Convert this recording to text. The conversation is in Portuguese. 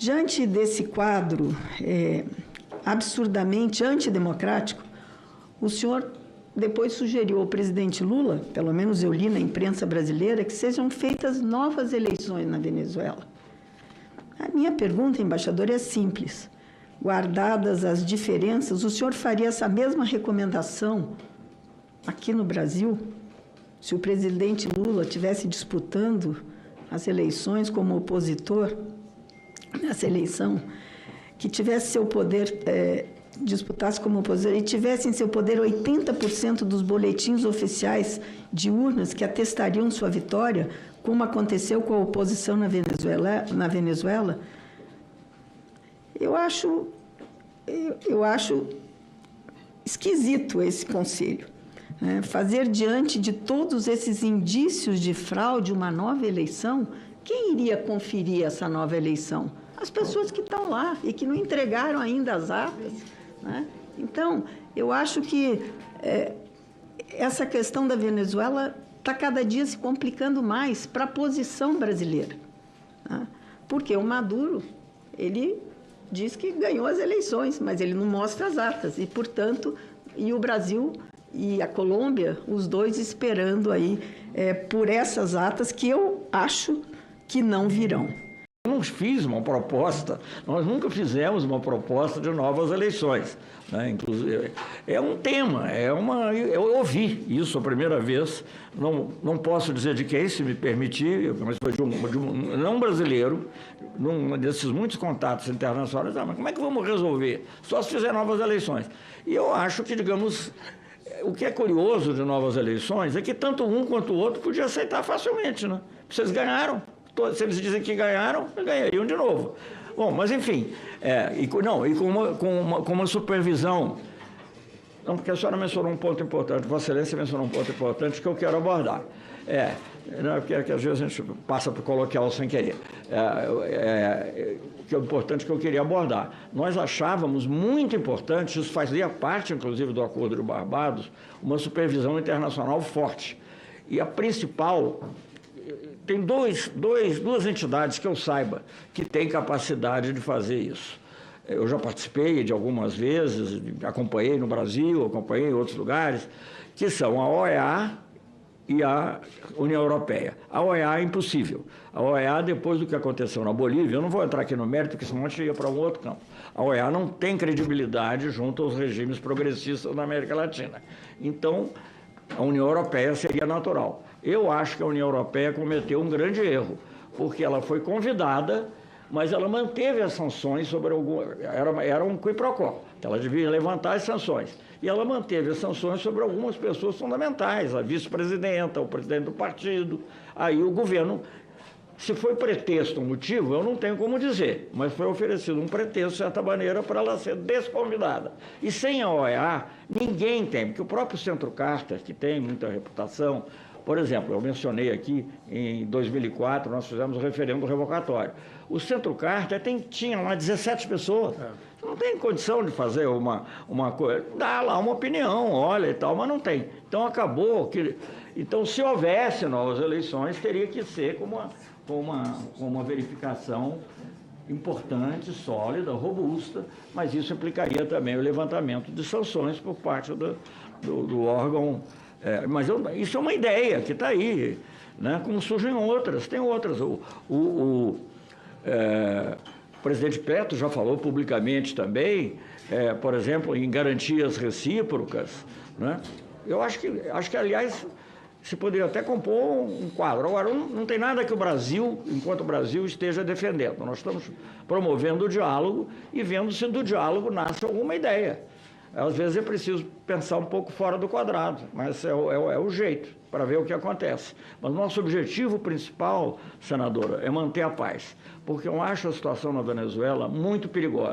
Diante desse quadro absurdamente antidemocrático, o senhor depois sugeriu ao presidente Lula, pelo menos eu li na imprensa brasileira, que sejam feitas novas eleições na Venezuela. A minha pergunta, embaixador, é simples. Guardadas as diferenças, o senhor faria essa mesma recomendação aqui no Brasil? Se o presidente Lula estivesse disputando as eleições como opositor nessa eleição, que tivesse seu poder, disputasse como opositor e tivesse em seu poder 80% dos boletins oficiais de urnas que atestariam sua vitória, como aconteceu com a oposição na Venezuela, eu acho esquisito esse conselho. Fazer diante de todos esses indícios de fraude uma nova eleição, quem iria conferir essa nova eleição? As pessoas que estão lá e que não entregaram ainda as atas. Então, eu acho que essa questão da Venezuela está cada dia se complicando mais para a posição brasileira. Porque o Maduro, ele diz que ganhou as eleições, mas ele não mostra as atas. E, portanto, o Brasil e a Colômbia, os dois esperando aí por essas atas que eu acho que não virão. Eu não fiz uma proposta, nós nunca fizemos uma proposta de novas eleições. Inclusive, é um tema, eu ouvi isso a primeira vez, não posso dizer de quem, se me permitir, mas foi de um não brasileiro, num desses muitos contatos internacionais. Mas como é que vamos resolver? Só se fizer novas eleições. E eu acho que, digamos, o que é curioso de novas eleições é que tanto um quanto o outro podia aceitar facilmente. Vocês ganharam. Se eles dizem que ganharam, ganhariam de novo. Bom, mas enfim, com uma supervisão. Não, porque a senhora mencionou um ponto importante, Vossa Excelência mencionou um ponto importante que eu quero abordar. Porque às vezes a gente passa por coloquial sem querer. Que é o importante que eu queria abordar. Nós achávamos muito importante, isso fazia parte, inclusive, do Acordo de Barbados, uma supervisão internacional forte. E a principal. Tem duas entidades que eu saiba que têm capacidade de fazer isso. Eu já participei de algumas vezes, acompanhei no Brasil, acompanhei em outros lugares, que são a OEA e a União Europeia. A OEA é impossível. A OEA, depois do que aconteceu na Bolívia, eu não vou entrar aqui no mérito, porque senão a gente ia para um outro campo. A OEA não tem credibilidade junto aos regimes progressistas da América Latina. Então, a União Europeia seria natural. Eu acho que a União Europeia cometeu um grande erro, porque ela foi convidada, mas ela manteve as sanções sobre era um qui pro quo, ela devia levantar as sanções. E ela manteve as sanções sobre algumas pessoas fundamentais, a vice-presidenta, o presidente do partido, aí o governo. Se foi pretexto um motivo, eu não tenho como dizer, mas foi oferecido um pretexto, de certa maneira, para ela ser desconvidada. E sem a OEA, ninguém tem, porque o próprio Centro Carter, que tem muita reputação, por exemplo, eu mencionei aqui, em 2004, nós fizemos o referendo revocatório. O Centro Carter tinha lá 17 pessoas. Não tem condição de fazer uma coisa. Dá lá uma opinião, olha e tal, mas não tem. Então, acabou que... Então, se houvesse novas eleições, teria que ser com uma verificação importante, sólida, robusta, mas isso implicaria também o levantamento de sanções por parte do órgão. Mas isso é uma ideia que está aí, como surgem outras, tem outras. O presidente Petro já falou publicamente também, por exemplo, em garantias recíprocas. Eu acho que, aliás, se poderia até compor um quadro. Agora, não tem nada que o Brasil, enquanto o Brasil, esteja defendendo. Nós estamos promovendo o diálogo e vendo se do diálogo nasce alguma ideia. Às vezes é preciso pensar um pouco fora do quadrado, mas é o jeito para ver o que acontece. Mas nosso objetivo principal, senadora, é manter a paz, porque eu acho a situação na Venezuela muito perigosa.